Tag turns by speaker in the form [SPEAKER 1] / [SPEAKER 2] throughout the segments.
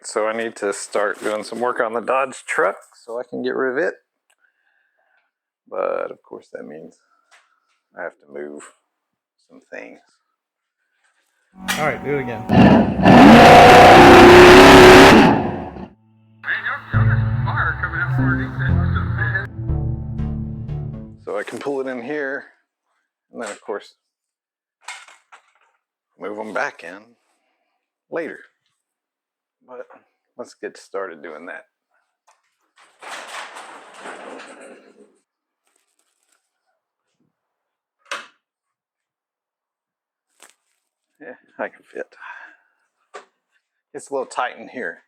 [SPEAKER 1] Alright, so I need to start doing some work on the Dodge truck so I can get rid of it. But of course that means I have to move some things. Alright, do it again. So I can pull it in here, and then of course move them back in later. But let's get started doing that. Yeah, I can fit. It's a little tight in here.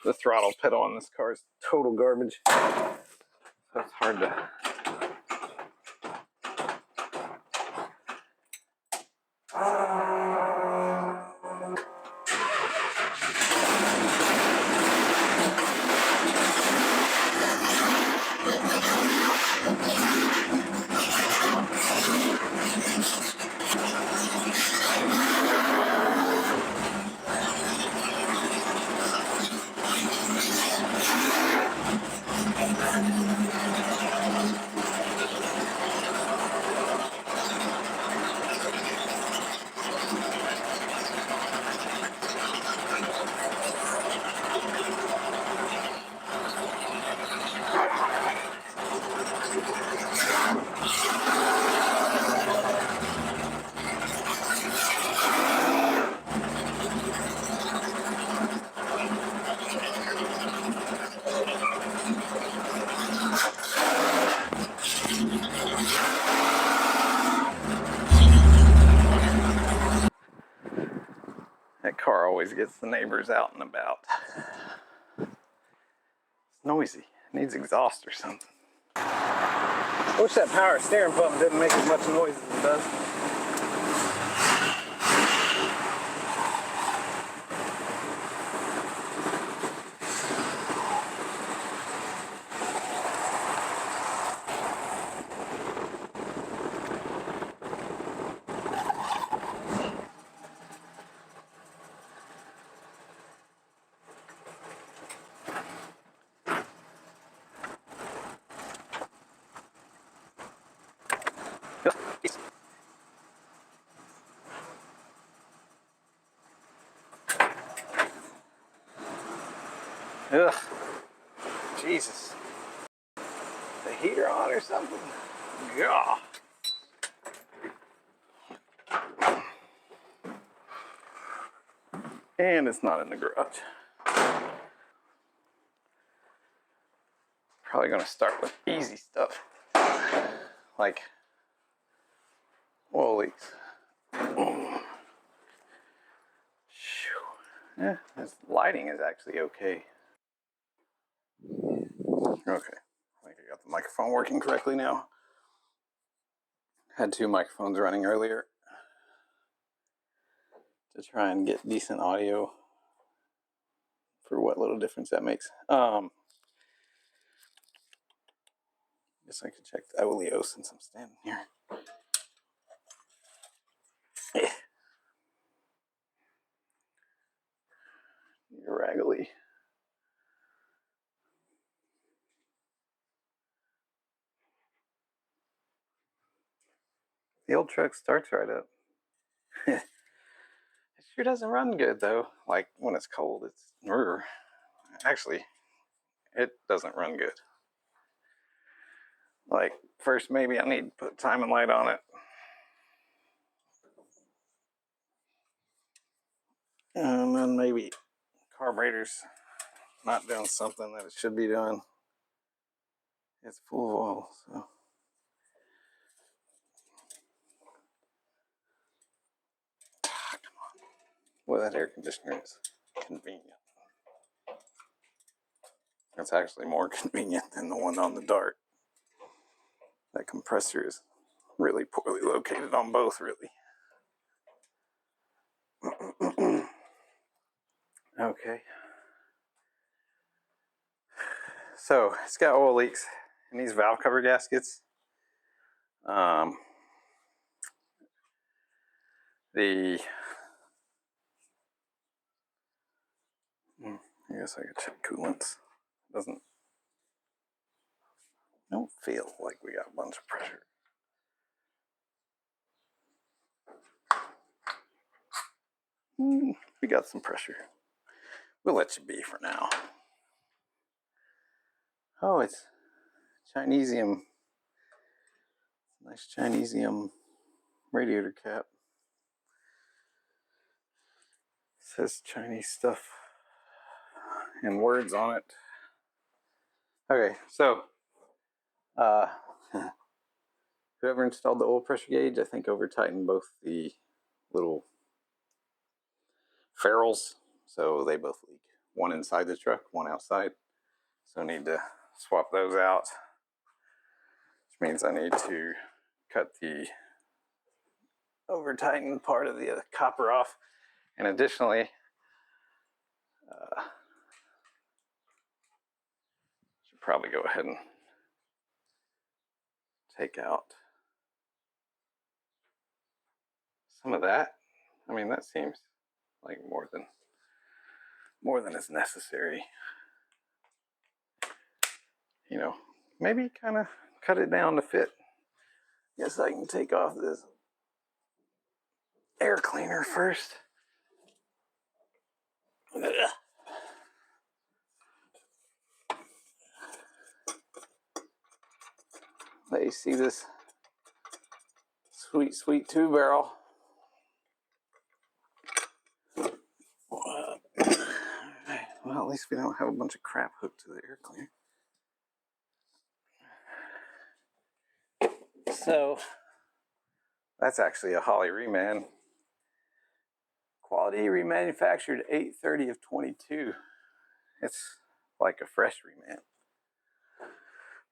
[SPEAKER 1] The throttle pedal on this car is total garbage. So it's hard to... That car always gets the neighbors out and about. It's noisy. It needs exhaust or something. I wish that power steering pump didn't make as much noise as it does. Ugh. Jesus. The heater on or something? Gah. And it's not in the garage. Probably gonna start with easy stuff. Like oil leaks. Yeah, this lighting is actually okay. Okay, I think I got the microphone working correctly now. Had two microphones running earlier to try and get decent audio for what little difference that makes. Guess I could check the Oleo since I'm standing here. You're raggedy. The old truck starts right up. It sure doesn't run good though. Like when it's cold, it's actually it doesn't run good. Like first maybe I need to put timing light on it. And then maybe carburetor's not doing something that it should be doing. It's full of oil, so. Come on. Well, that air conditioner is convenient. It's actually more convenient than the one on the Dart. That compressor is really poorly located on both, really. Okay. So it's got oil leaks in these valve cover gaskets. I guess I could check coolants. Don't feel like we got a bunch of pressure. We got some pressure. We'll let you be for now. Oh, it's Chinesium. Nice Chinesium radiator cap. It says Chinese stuff and words on it. Okay, so whoever installed the oil pressure gauge, I think over tightened both the little ferrules, so they both leak. One inside the truck, one outside. So I need to swap those out, which means I need to cut the over tightened part of the copper off. And additionally, should probably go ahead and take out some of that. I mean, that seems like more than is necessary. You know, maybe kind of cut it down to fit. Guess I can take off this air cleaner first. Ugh. Let you see this sweet, sweet 2-barrel. Well, at least we don't have a bunch of crap hooked to the air cleaner. So, that's actually a Holley reman. Quality remanufactured 8/30 of 22. It's like a fresh reman.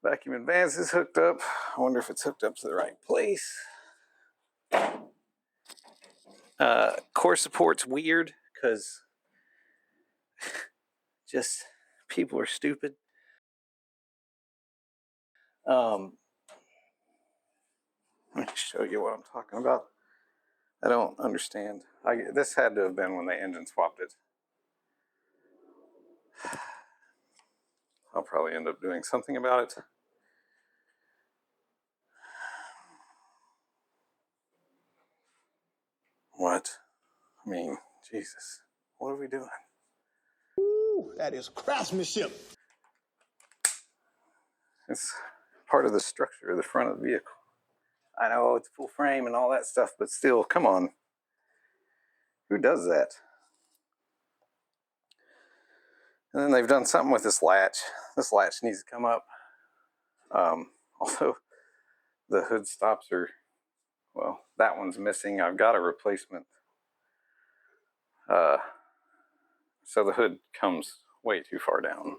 [SPEAKER 1] Vacuum advance is hooked up. I wonder if it's hooked up to the right place. Core support's weird because just people are stupid. Let me show you what I'm talking about. I don't understand. This had to have been when they engine swapped it. I'll probably end up doing something about it. What? I mean, Jesus. What are we doing?
[SPEAKER 2] Ooh, that is craftsmanship.
[SPEAKER 1] It's part of the structure of the front of the vehicle. I know it's full frame and all that stuff, but still, come on. Who does that? And then they've done something with this latch. This latch needs to come up. Also, the hood stops are, well, that one's missing. I've got a replacement. So the hood comes way too far down.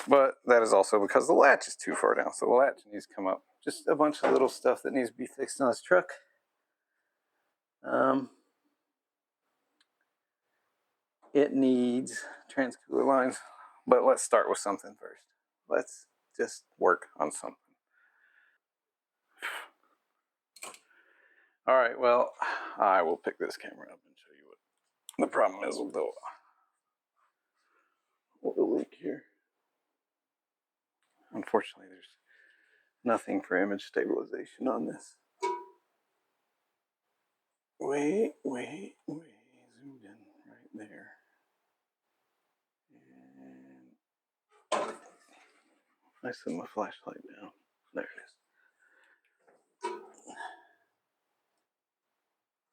[SPEAKER 1] But that is also because the latch is too far down. So the latch needs to come up. Just a bunch of little stuff that needs to be fixed on this truck. It needs transcooler lines. But let's start with something first. Let's just work on something. All right, well, I will pick this camera up and show you what the problem is with the leak here. Unfortunately, there's nothing for image stabilization on this. Wait, zoomed in right there. And I set my flashlight down. There it is.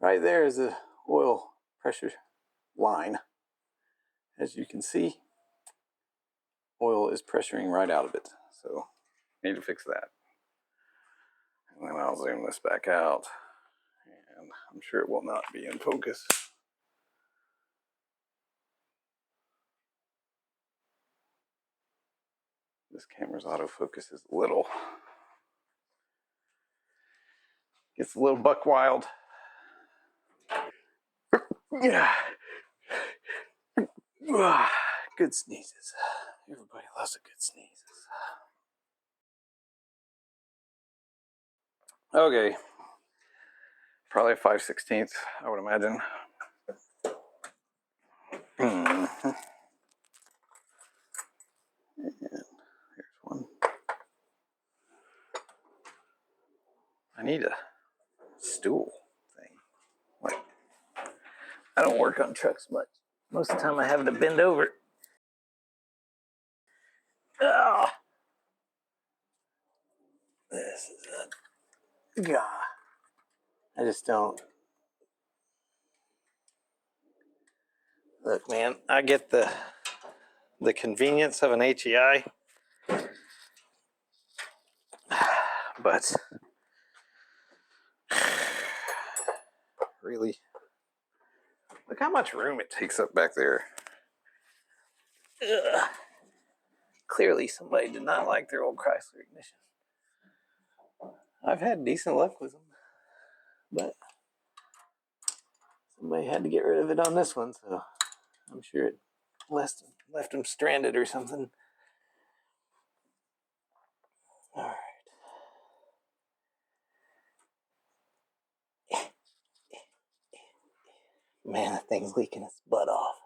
[SPEAKER 1] Right there is the oil pressure line. As you can see, oil is pressuring right out of it. So, need to fix that. And then I'll zoom this back out. And I'm sure it will not be in focus. This camera's autofocus is little. Gets a little buck wild. Yeah. Good sneezes. Everybody loves a good sneeze. Okay. Probably 5/16, I would imagine. And here's one. I need a stool thing. Like, I don't work on trucks much. Most of the time I have to bend over. Oh, this is a god. I just don't. Look, man, I get the convenience of an HEI, but really, look how much room it takes up back there. Ugh. Clearly, somebody did not like their old Chrysler ignition. I've had decent luck with them, but somebody had to get rid of it on this one, so I'm sure it left them stranded or something. All right. Man, that thing's leaking its butt off.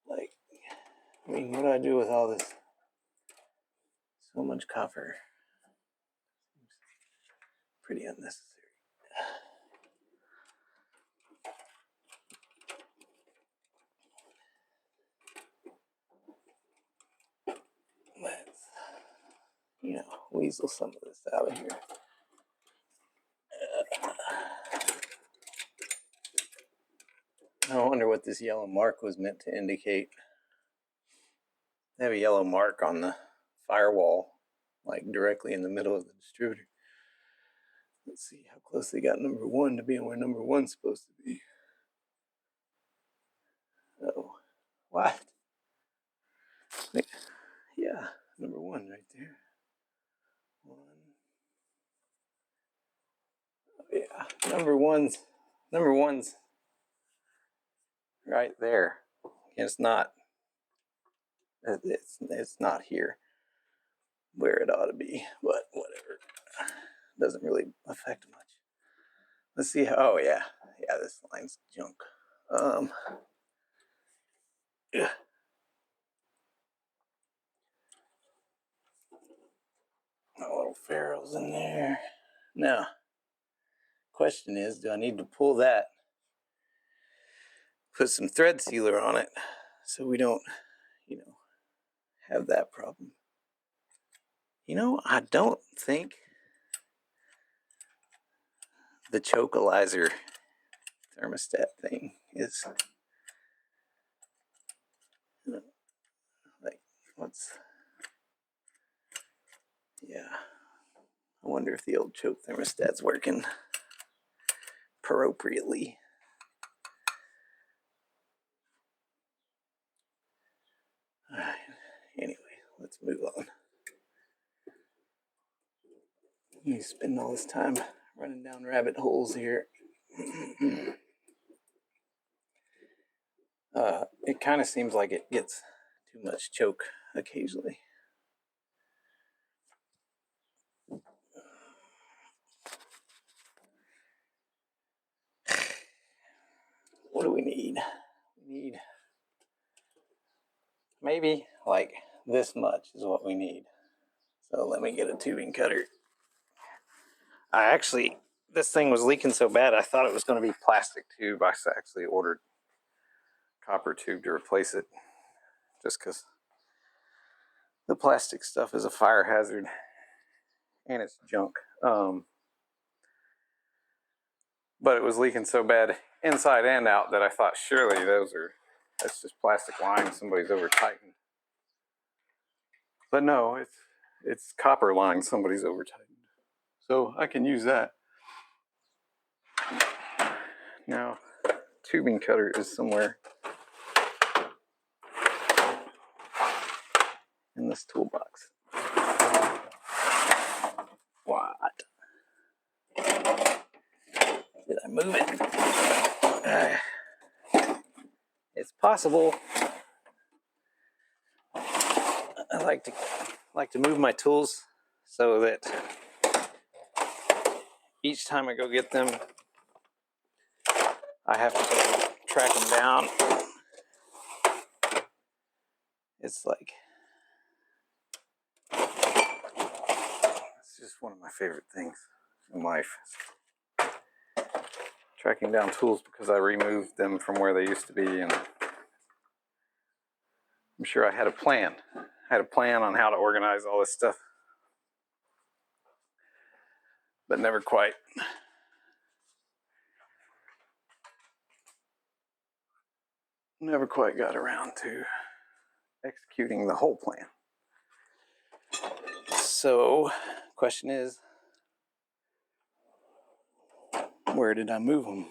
[SPEAKER 1] Like, I mean, what do I do with all this? So much copper. Pretty unnecessary. Let's, weasel some of this out of here. I wonder what this yellow mark was meant to indicate. They have a yellow mark on the firewall, like directly in the middle of the distributor. Let's see how close they got number one to being where number one's supposed to be. Oh, what? Yeah, number one right there. One. Oh, yeah, number one's right there. It's not. It's not here where it ought to be, but whatever. Doesn't really affect much. Let's see how. Oh yeah, this line's junk. Yeah. A little ferrules in there. Now, question is, do I need to pull that? Put some thread sealer on it, so we don't, have that problem. I don't think the chocolizer thermostat thing is like, yeah. I wonder if the old choke thermostat's working appropriately. All right. Anyway, let's move on. You spend all this time running down rabbit holes here. It kind of seems like it gets too much choke occasionally. What do we need? We need maybe like this much is what we need. So let me get a tubing cutter. This thing was leaking so bad I thought it was going to be plastic tube. I actually ordered copper tube to replace it just because the plastic stuff is a fire hazard and it's junk. But it was leaking so bad inside and out that I thought surely that's just plastic line somebody's over tightened. But no, it's copper line somebody's over tightened. So I can use that. Now, tubing cutter is somewhere in this toolbox. What? Did I move it. It's possible. I like to move my tools so that each time I go get them, I have to go track them down. It's like, it's just one of my favorite things in life. Tracking down tools because I removed them from where they used to be, and I'm sure I had a plan. I had a plan on how to organize all this stuff, but never quite got around to executing the whole plan. So, question is, where did I move them?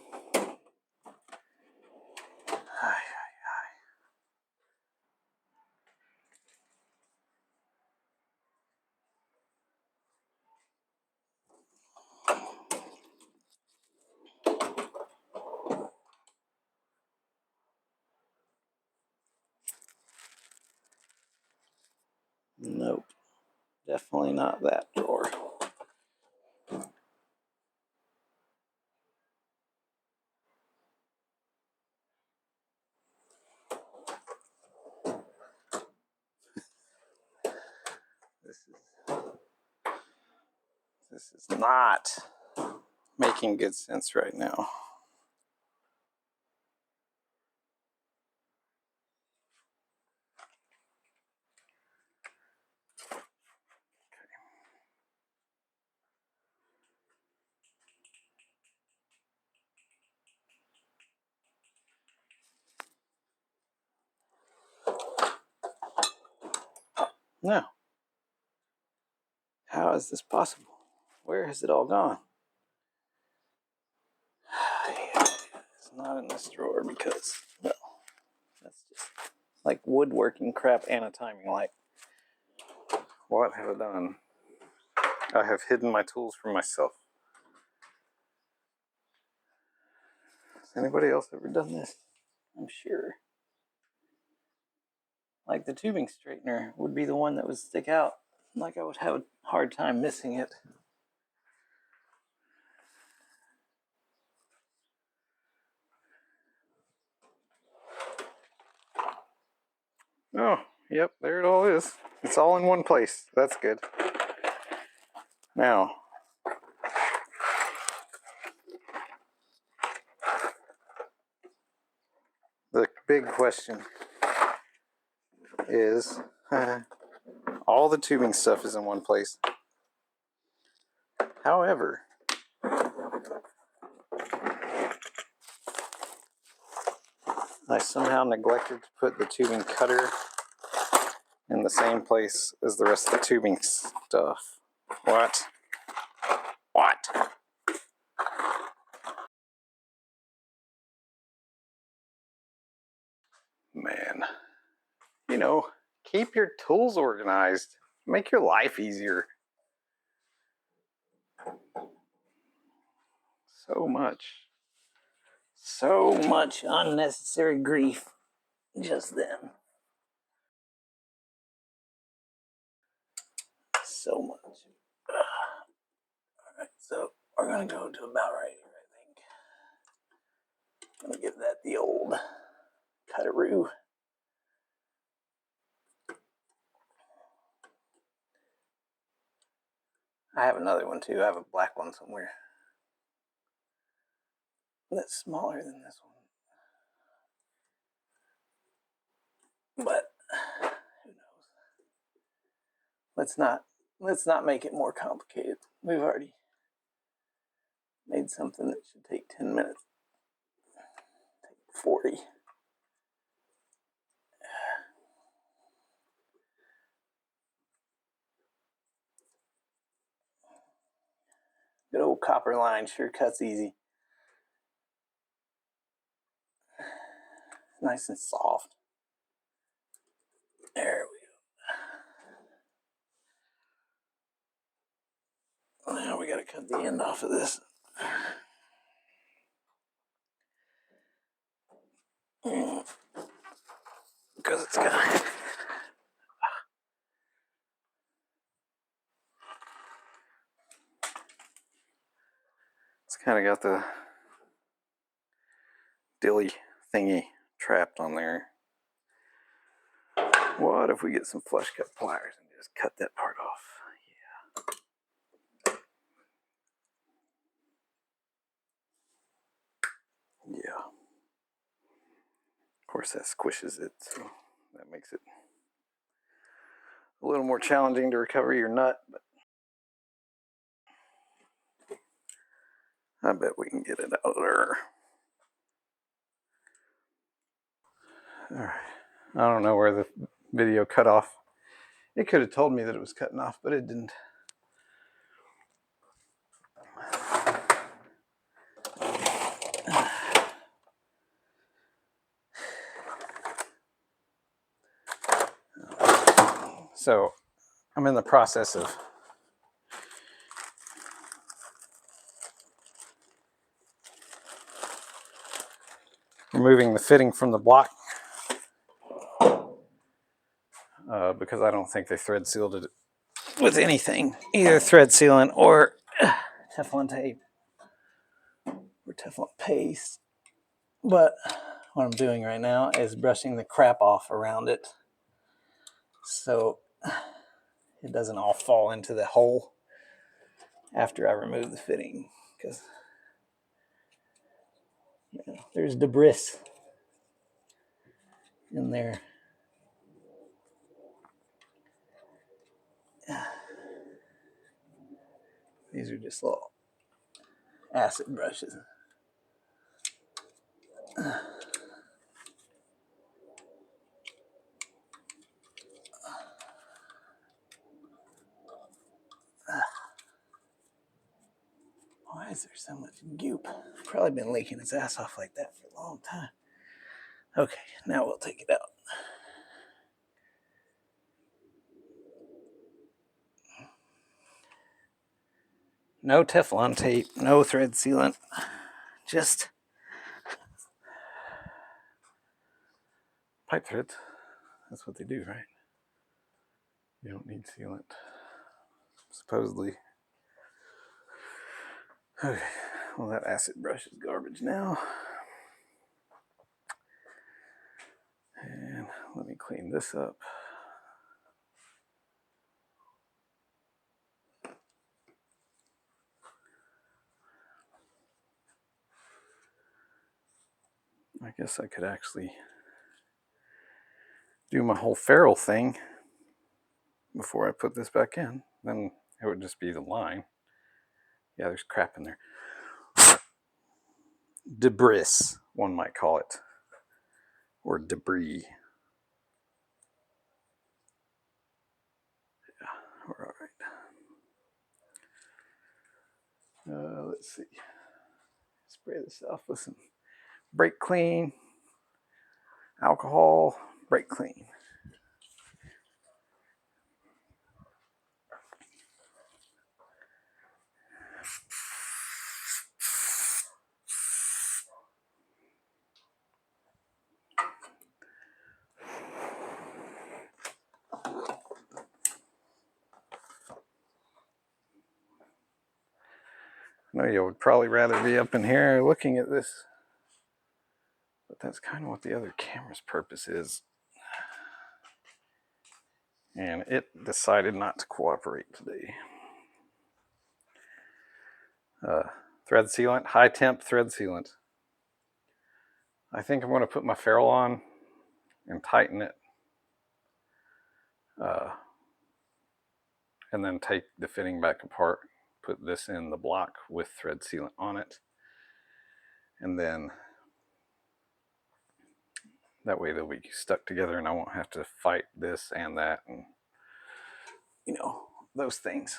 [SPEAKER 1] Nope, definitely not that drawer. This is not making good sense right now. No. How is this possible? Where has it all gone? It's not in this drawer because, well, that's just like woodworking crap and a timing light. What have I done? I have hidden my tools from myself. Has anybody else ever done this? I'm sure. Like the tubing straightener would be the one that would stick out. Like I would have a hard time missing it. Oh, yep, there it all is. It's all in one place. That's good. Now, the big question is, all the tubing stuff is in one place. However, I somehow neglected to put the tubing cutter in the same place as the rest of the tubing stuff. What? What? Man, you know, keep your tools organized. Make your life easier. So much unnecessary grief just then. So much. Alright, so we're gonna go to about right here, I think. I'm gonna give that the old cutaroo. I have another one too. I have a black one somewhere that's smaller than this one. But who knows? Let's not make it more complicated. We've already made something that should take 10 minutes. Take 40. Good old copper line sure cuts easy. Nice and soft. There we go. Now we gotta cut the end off of this. kind of got the dilly thingy trapped on there. What if we get some flush cut pliers and just cut that part off? Yeah. Of course, that squishes it, so that makes it a little more challenging to recover your nut, but I bet we can get it out of there. All right. I don't know where the video cut off. It could have told me that it was cutting off, but it didn't. So I'm in the process of removing the fitting from the block because I don't think they thread sealed it with anything, either thread sealant or Teflon tape or Teflon paste. But what I'm doing right now is brushing the crap off around it so it doesn't all fall into the hole after I remove the fitting, because there's debris in there. These are just little acid brushes. Why is there so much goop? Probably been leaking its ass off like that for a long time. Okay, now we'll take it out. No Teflon tape, no thread sealant, just pipe threads. That's what they do, right? You don't need sealant, supposedly. Okay, well, that acid brush is garbage now. And let me clean this up. I guess I could actually do my whole ferrule thing before I put this back in. Then it would just be the line. Yeah, there's crap in there. Debris, one might call it. Or debris. Yeah, we're all right. Let's see. Spray this off with some brake clean, alcohol, brake clean. I know you would probably rather be up in here looking at this, but that's kind of what the other camera's purpose is. And it decided not to cooperate today. Thread sealant, high temp thread sealant. I think I'm going to put my ferrule on and tighten it. And then take the fitting back apart, put this in the block with thread sealant on it. And then that way they'll be stuck together and I won't have to fight this and that and, you know, those things.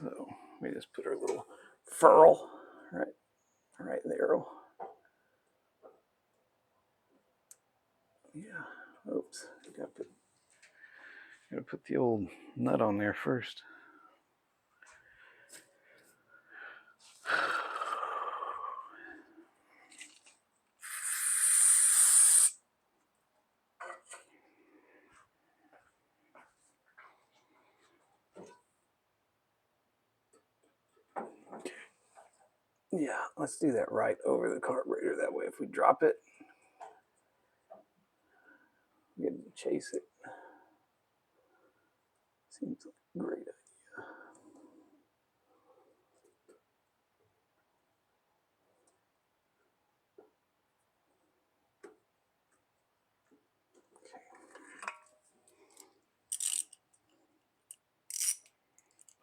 [SPEAKER 1] So we just put our little ferrule right there. Yeah, oops, gotta put the old nut on there first. Yeah, let's do that right over the carburetor. That way, if we drop it, we get to chase it. Seems like a great idea.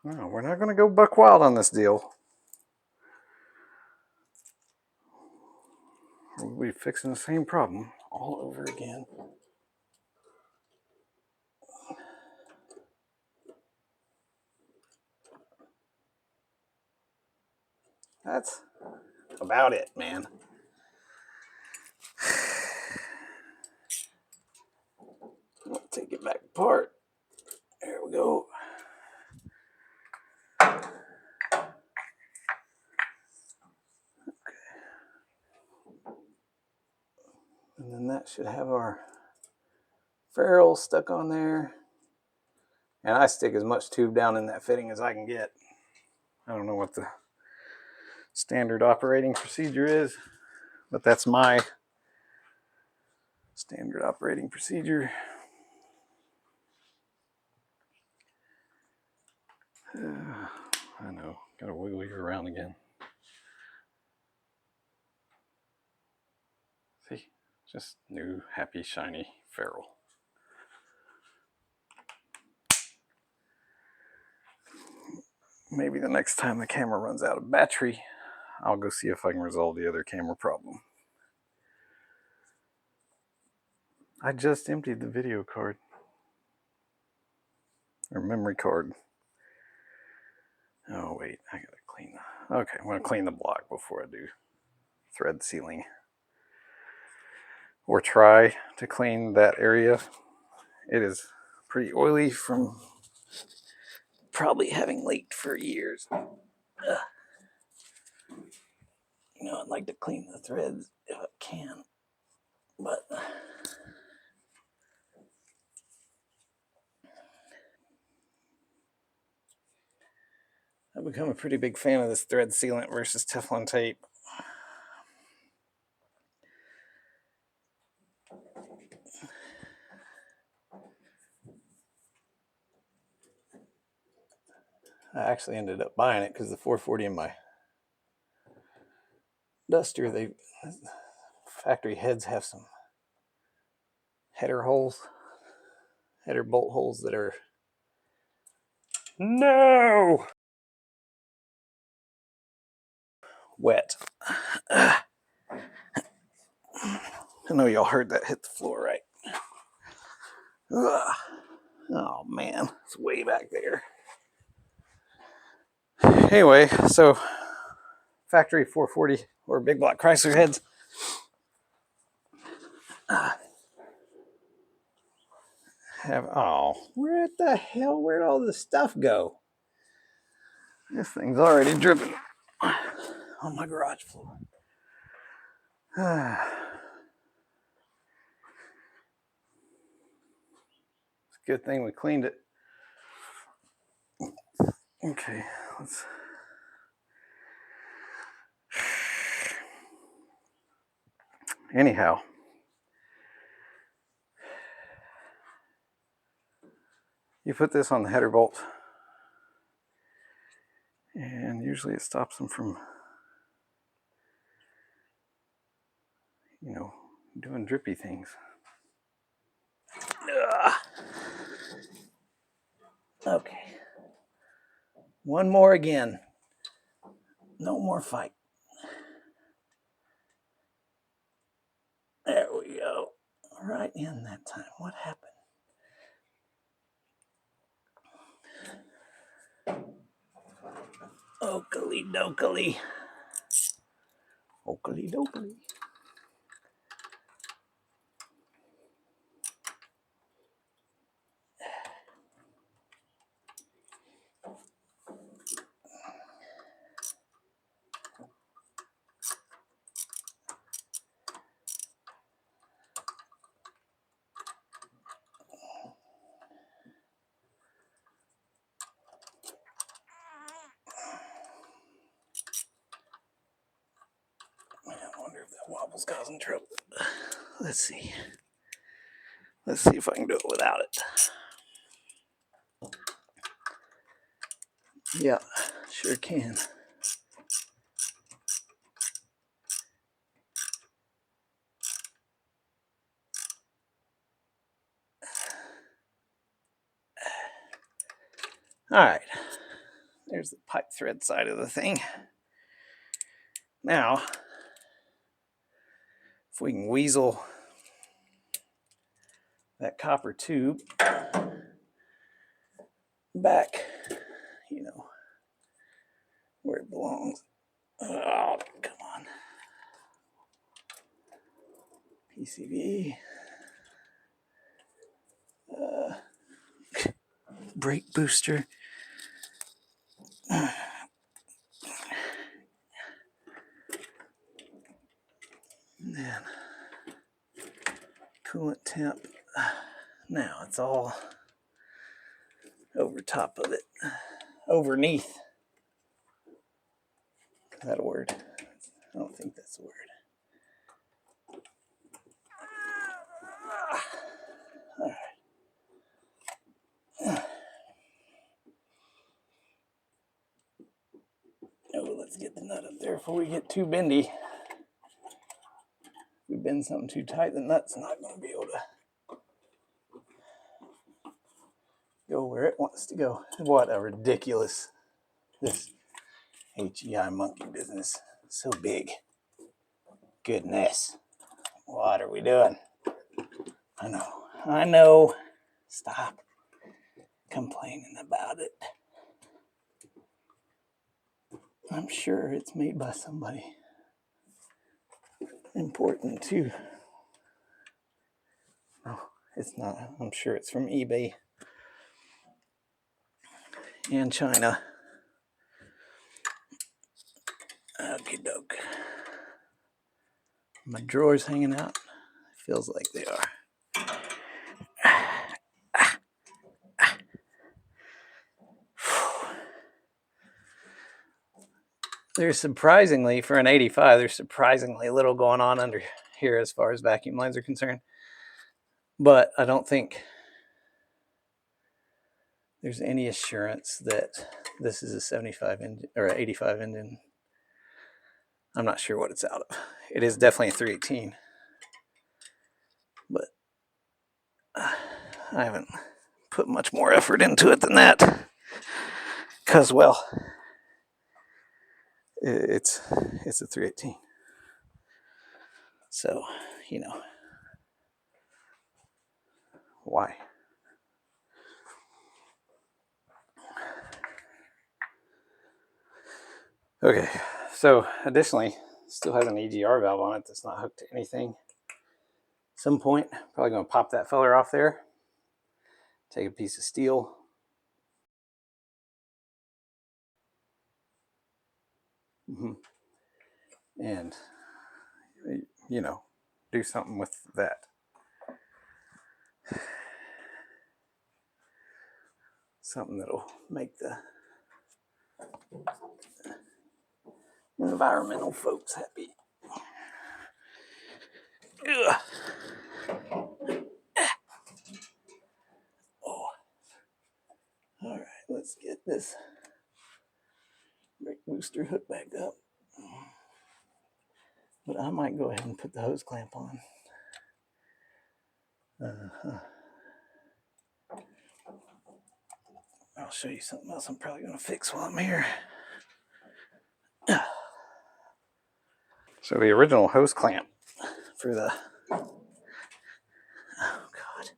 [SPEAKER 1] No, we're not going to go buck wild on this deal. We'll be fixing the same problem all over again. That's about it, man. I'll take it back apart. There we go. And then that should have our ferrule stuck on there. And I stick as much tube down in that fitting as I can get. I don't know what the standard operating procedure is, but that's my standard operating procedure. I know, gotta wiggle you around again. See, just new, happy, shiny ferrule. Maybe the next time the camera runs out of battery, I'll go see if I can resolve the other camera problem. I just emptied the video card. Or memory card. Oh wait, I gotta clean the... Okay, I'm gonna clean the block before I do thread sealing. Or try to clean that area. It is pretty oily from probably having leaked for years. Ugh. You know, I'd like to clean the threads if I can, but I've become a pretty big fan of this thread sealant versus Teflon tape. I actually ended up buying it because the 440 in my Duster, they factory heads have some header holes, header bolt holes that are wet. I know y'all heard that hit the floor, right? Ugh. Oh man, it's way back there. Anyway, so factory 440 or big block Chrysler heads have, oh, where the hell, where'd all this stuff go? This thing's already dripping on my garage floor. It's a good thing we cleaned it. Okay, let's... Anyhow, you put this on the header bolt, and usually it stops them from, you know, doing drippy things. Ugh. Okay. One more again. No more fight. There we go. Right in that time. What happened? Oakley dokley. Oakley dokley. cable's causing trouble. Let's see. Let's see if I can do it without it. Yeah, sure can. All right, there's the pipe thread side of the thing. Now, if we can weasel that copper tube back, you know, where it belongs. Oh, come on. PCB. Brake booster. And then coolant temp. Now it's all over top of it. Overneath. Is that a word? I don't think that's a word. All right. Oh, let's get the nut up there before we get too bendy. If we bend something too tight, the nut's not going to be able to go where it wants to go. What a ridiculous, this HEI monkey business. So big. Goodness. What are we doing? I know. Stop complaining about it. I'm sure it's made by somebody important too. No, it's not. I'm sure it's from eBay and China. Okie doke. My drawers hanging out. Feels like they are. There's surprisingly, for an 85, there's surprisingly little going on under here as far as vacuum lines are concerned. But I don't think there's any assurance that this is a 75 engine or an 85 engine. I'm not sure what it's out of. It is definitely a 318. But I haven't put much more effort into it than that. Because, well, it's a 318. So, you know, why? Okay, so additionally, still has an EGR valve on it that's not hooked to anything. At some point, probably going to pop that feller off there, take a piece of steel, and, you know, do something with that. Something that'll make the environmental folks happy. Ugh. Oh. All right, let's get this brake booster hook back up. But I might go ahead and put the hose clamp on. I'll show you something else I'm probably going to fix while I'm here. So the original hose clamp for the, oh God,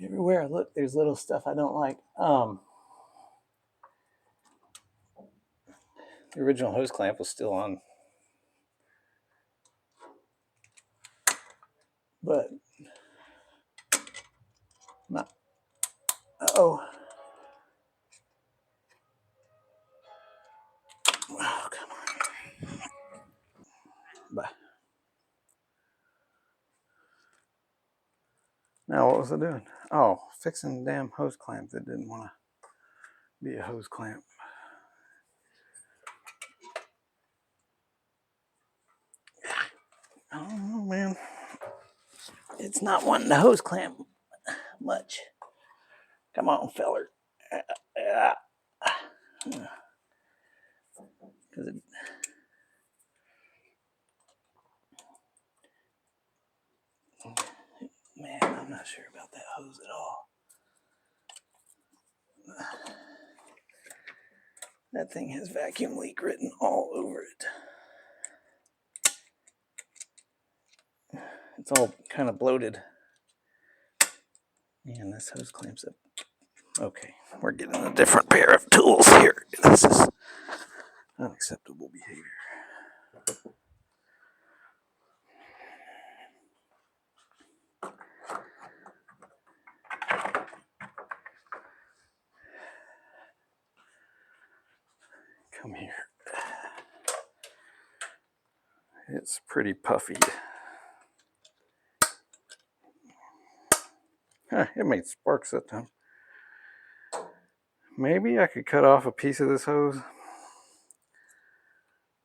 [SPEAKER 1] everywhere I look there's little stuff I don't like. The original hose clamp was still on, but not, oh come on. Bye. Now what was I doing? Oh, fixing the damn hose clamp that didn't want to be a hose clamp. I don't know, man. It's not wanting to hose clamp much. Come on, feller. Man, I'm not sure about that hose at all. That thing has vacuum leak written all over it. It's all kind of bloated. Man, this hose clamps up. Okay, we're getting a different pair of tools here. This is unacceptable behavior. Come here. It's pretty puffy. It made sparks that time. Maybe I could cut off a piece of this hose.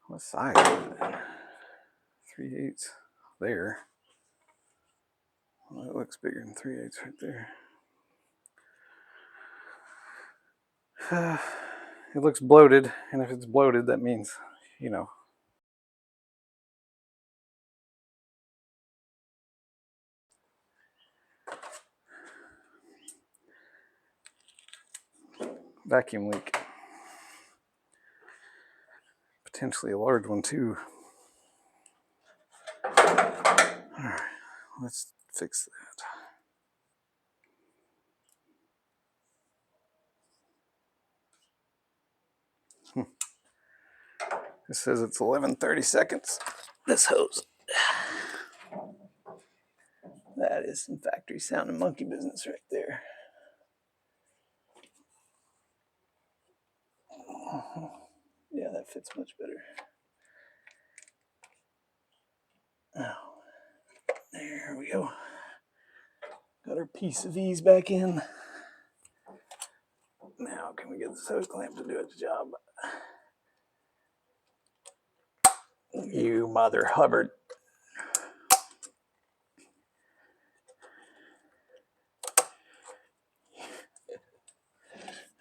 [SPEAKER 1] What size is it? 3/8 there. Well, it looks bigger than 3/8 right there. It looks bloated, and if it's bloated, that means, you know. Vacuum leak. Potentially a large one too. Alright, let's fix that. It says it's 11:30 seconds. This hose. That is some factory sound and monkey business right there. Yeah, that fits much better. Oh, there we go. Got our piece of ease back in. Now, can we get this hose clamp to do its job? You mother Hubbard.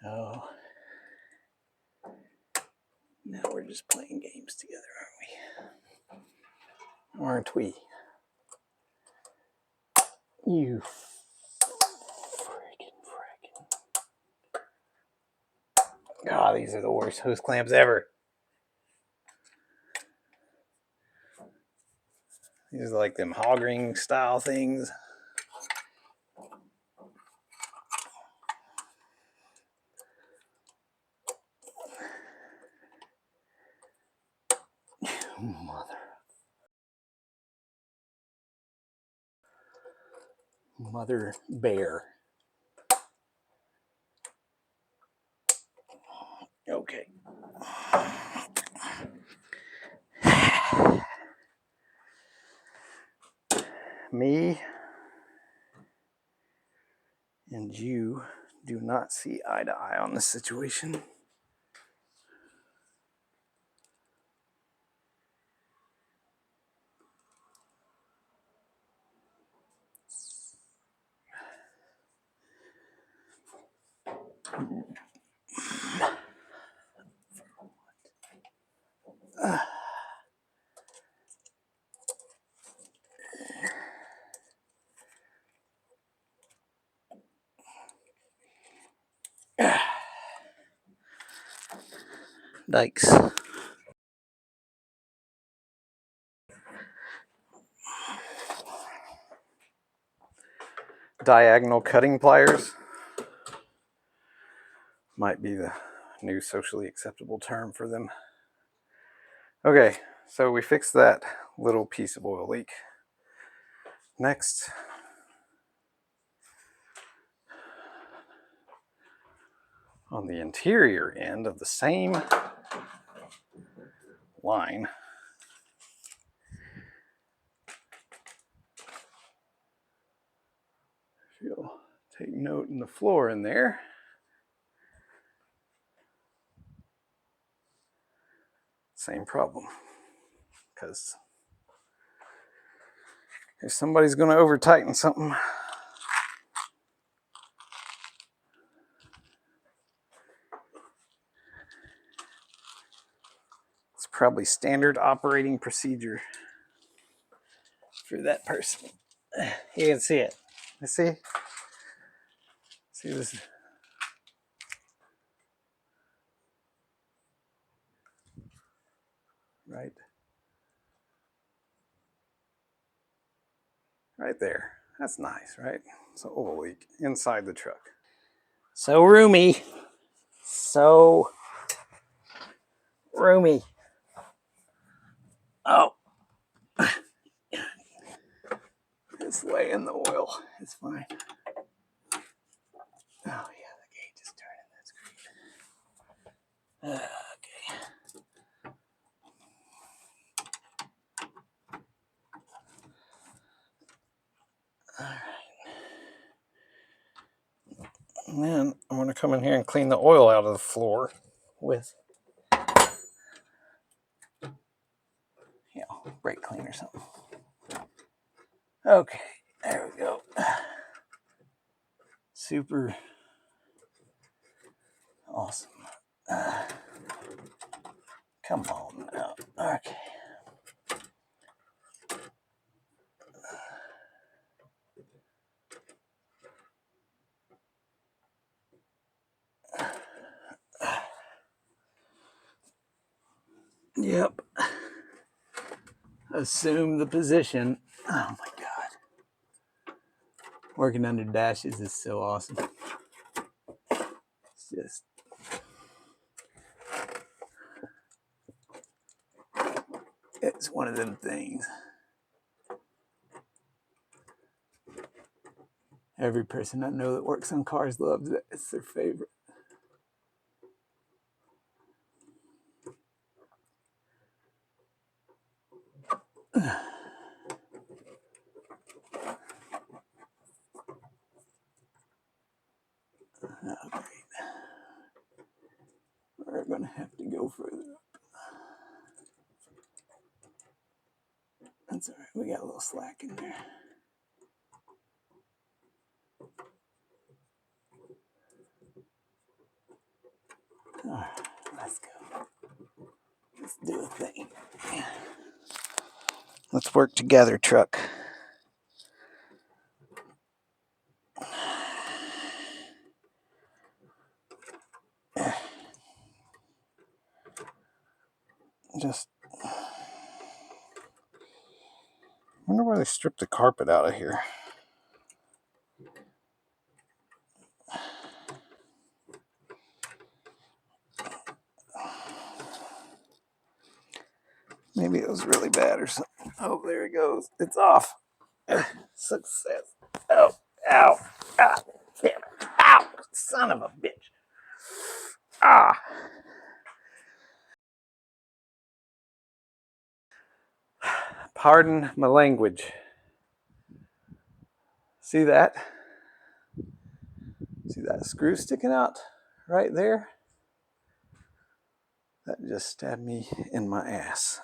[SPEAKER 1] Oh. Now we're just playing games together, aren't we? You freaking. God, these are the worst hose clamps ever. These are like them hog ring style things. Mother bear. Okay. Me and you do not see eye to eye on this situation. Dykes. Diagonal cutting pliers might be the new socially acceptable term for them. Okay, so we fixed that little piece of oil leak. Next, on the interior end of the same line, if you'll take note in the floor in there, same problem, because If somebody's going to over tighten something, it's probably standard operating procedure for that person. You can see it. You see? See this? Right. Right there. That's nice, right? It's an oil leak inside the truck. So roomy. So roomy. Oh. It's laying the oil. It's fine. Oh yeah, the gauge is turning. That's great. Okay. All right. And then I'm going to come in here and clean the oil out of the floor with, you know, brake clean or something. Okay, there we go. Super awesome. Come on now. Okay. Yep. Assume the position. Oh my God. Working under dashes is so awesome. It's just, it's one of them things. Every person I know that works on cars loves it. It's their favorite. Oh, great. We're going to have to go further up. That's all right. We got a little slack in there. All right, let's go. Let's do a thing. Let's work together, truck. Just wonder why they stripped the carpet out of here. Maybe it was really bad or something. Oh, there it goes. It's off. Success. Oh, ow. Ah, damn it. Ow. Son of a bitch. Ah. Pardon my language. See that? See that screw sticking out right there? That just stabbed me in my ass.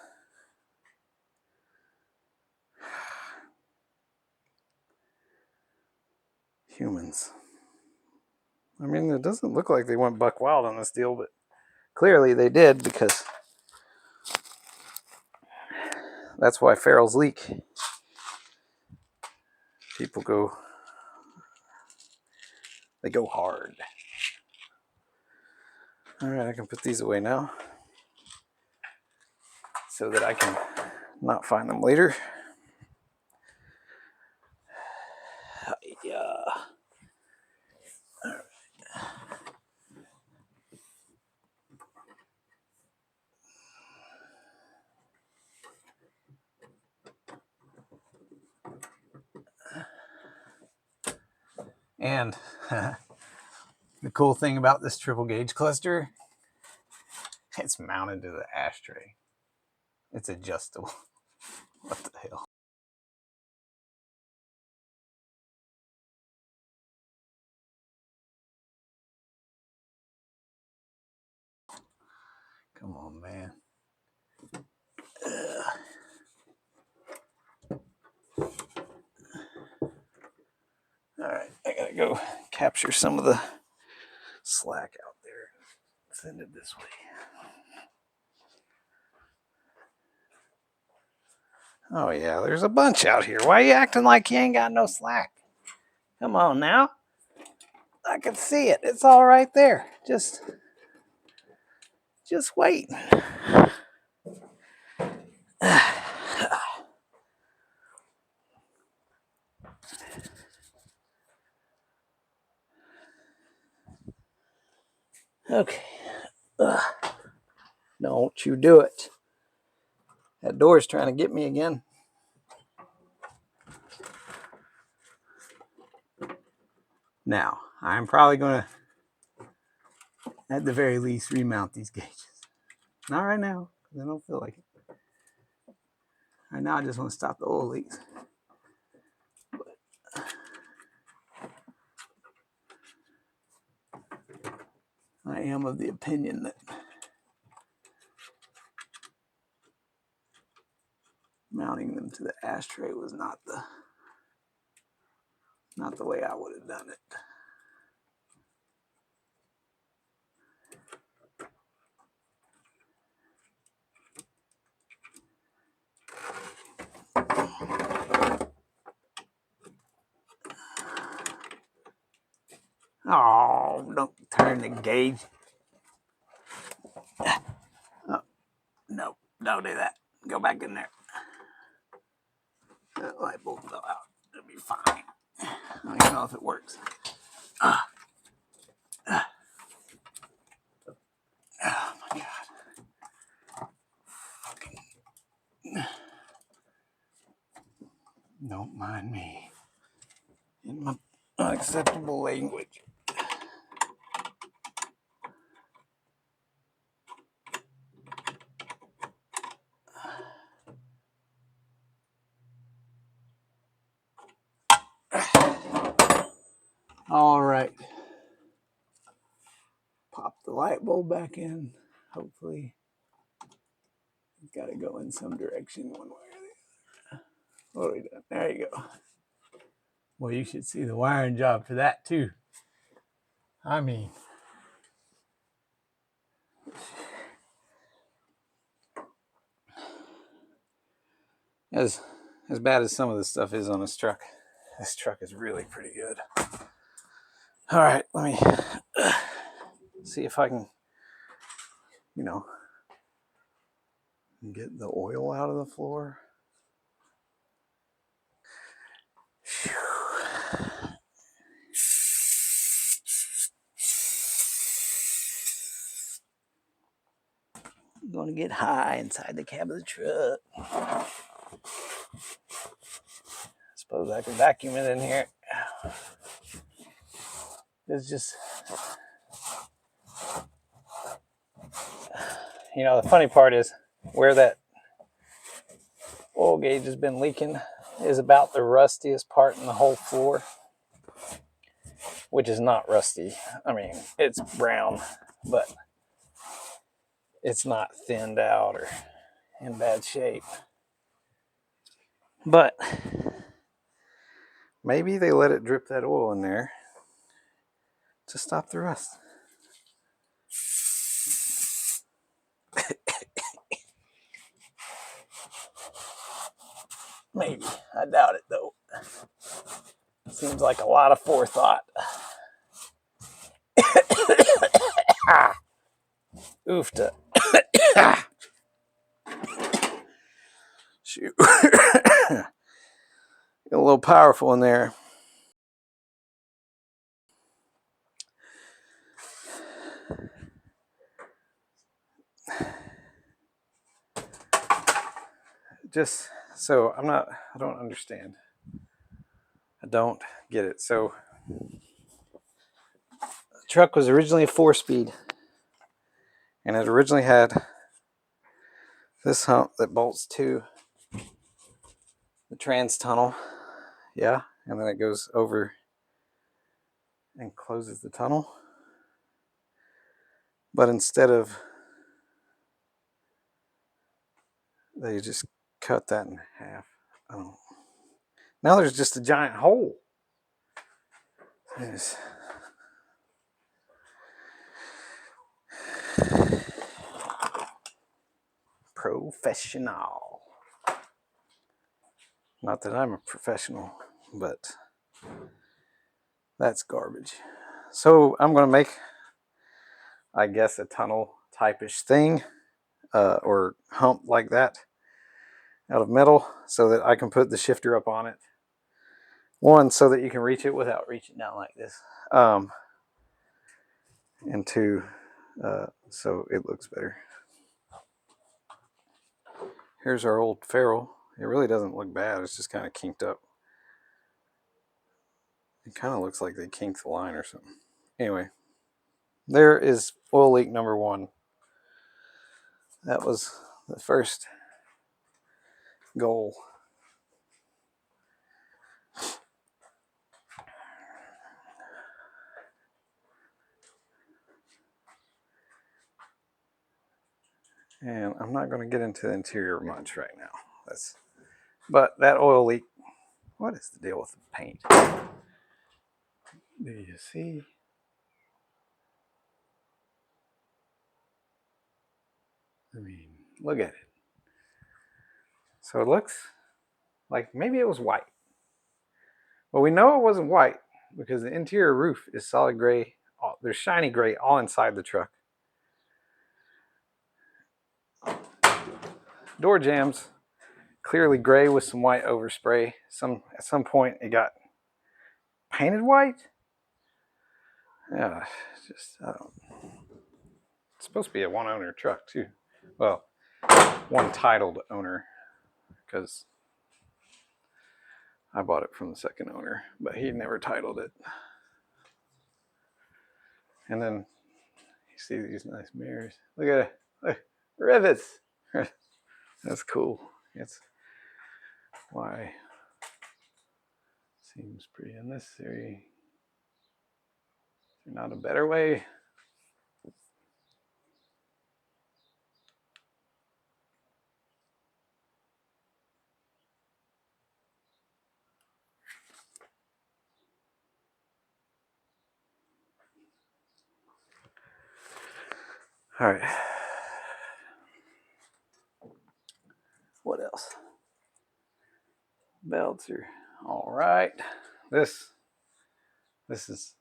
[SPEAKER 1] Humans. I mean, it doesn't look like they went buck wild on this deal, but clearly they did, because that's why ferrules leak. People go, they go hard. All right, I can put these away now so that I can not find them later. Yeah. And the cool thing about this triple gauge cluster, it's mounted to the ashtray. It's adjustable. What the hell? Come on, man. All right, I gotta go capture some of the slack out there. Send it this way. Oh yeah, there's a bunch out here. Why are you acting like you ain't got no slack? Come on now. I can see it. It's all right there. Just wait. Okay. Don't you do it. That door's trying to get me again. Now, I'm probably going to, at the very least, remount these gauges. Not right now, because I don't feel like it. Right now, I just want to stop the oil leaks. I am of the opinion that mounting them to the ashtray was not the way I would have done it. Oh, don't turn the gauge. Oh, no, don't do that. Go back in there. That light bulb fell out. It'll be fine. I don't even know if it works. Oh my God. Don't mind me. In my unacceptable language. All right. Pop the light bulb back in. Hopefully, it's got to go in some direction one way or the other. What are we doing? There you go. Well, you should see the wiring job for that too. I mean, as bad as some of this stuff is on this truck is really pretty good. All right, let me see if I can, get the oil out of the floor. I'm going to get high inside the cab of the truck. I suppose I can vacuum it in here. It's just, the funny part is where that oil gauge has been leaking is about the rustiest part in the whole floor, which is not rusty. I mean, it's brown, but it's not thinned out or in bad shape. But maybe they let it drip that oil in there to stop the rust. Maybe. I doubt it, though. Seems like a lot of forethought. Oofta. Shoot. Get a little powerful in there. Just so I don't understand. I don't get it. So the truck was originally a 4-speed, and it originally had this hump that bolts to the trans tunnel. Yeah, and then it goes over and closes the tunnel. But instead of, they just cut that in half. Now there's just a giant hole. There's professional. Not that I'm a professional, but that's garbage. So I'm going to make, I guess, a tunnel type-ish thing or hump like that out of metal so that I can put the shifter up on it. One, so that you can reach it without reaching down like this. And two, so it looks better. Here's our old ferrule. It really doesn't look bad. It's just kind of kinked up. It kind of looks like they kinked the line or something. Anyway, there is oil leak number 1. That was the first goal. And I'm not going to get into the interior much right now. But that oil leak, what is the deal with the paint? Do you see? I mean, look at it. So it looks like maybe it was white. Well, we know it wasn't white because the interior roof is solid gray. There's shiny gray all inside the truck. Door jambs, clearly gray with some white overspray. At some point it got painted white. Yeah, it's supposed to be a one-owner truck too. Well, one titled owner, because I bought it from the second owner, but he never titled it. And then you see these nice mirrors. Look at it. Look, rivets. That's cool. It's why seems pretty unnecessary. Is there not a better way? All right. What else? Belts are all right. This is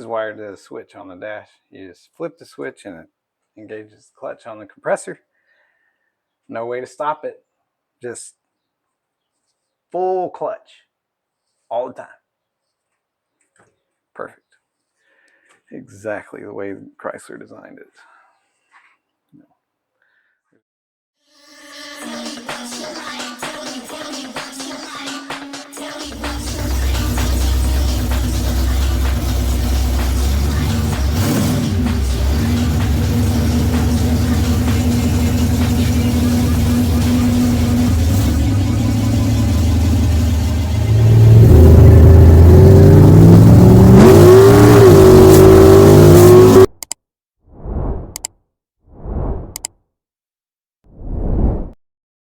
[SPEAKER 1] wired to the switch on the dash. You just flip the switch and it engages the clutch on the compressor. No way to stop it. Just full clutch all the time. Perfect. Exactly the way Chrysler designed it.